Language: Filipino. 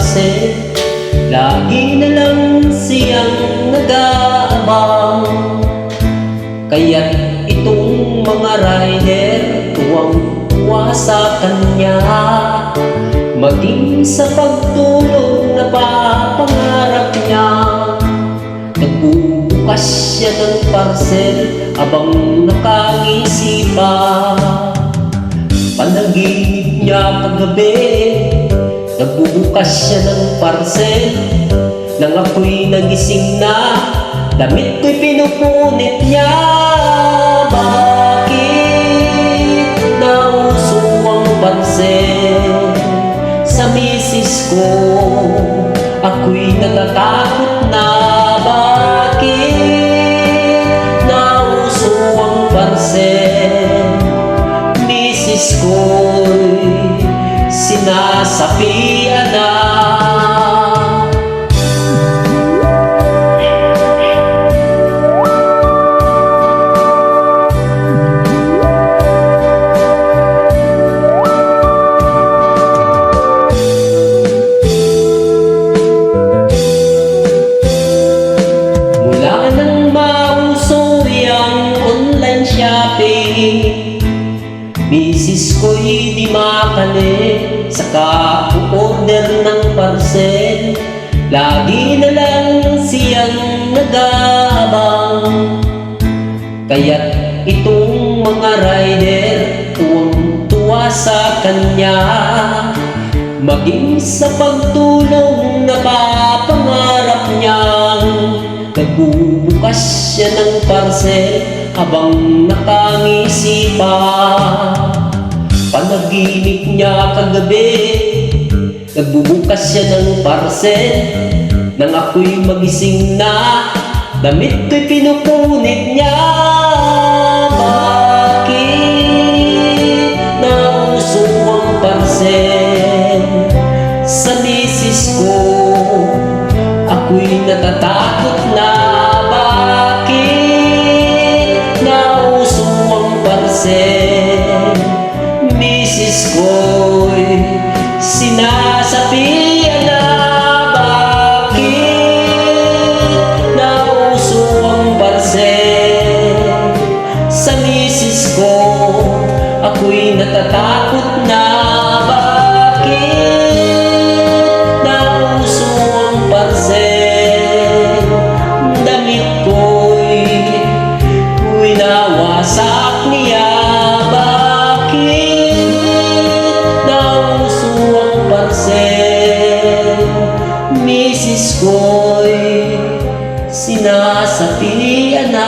parcel. Lagi na lang siyang nag-aabang, kaya't itong mga rider tuwang-tuwa sa kanya. Maging sa pagtulog na papangarap niya, nagbubukas siya ng parcel habang nakangisipa. Panaginip niya kagabi, nagbubukas siya ng parcel. Nang ako'y nagising na, damit ko'y pinupunit niya. Bakit nauso ang parcel sa misis ko? Ako'y natatakot na. Bakit nauso ang parcel? Misis ko'y sinasapian na. Mula nang mauso yang online shopping, misis ko'y di makali sa ka-order ng parcel. Lagi na lang siyang nag-aabang, kaya't itong mga rider tuwang-tuwa sa kanya. Maging sa pagtulog na papangarap niyang, nagbubukas siya ng parcel habang nakangisipa. Panaginip niya kagabi, nagbubukas siya ng parcel. Nang ako'y magising na, damit ko'y pinupunit niya. Bakit nauso ang parcel sa misis ko? Ako'y natatakot na. Bakit nauso ang parcel? Misis ko'y sinasapian na. Bakit nauso ang parcel sa misis ko? Ako'y natatakot na. Bakit nauso ang parcel? Damit ko'y winawasak niya. Misis ko'y sinasapian na.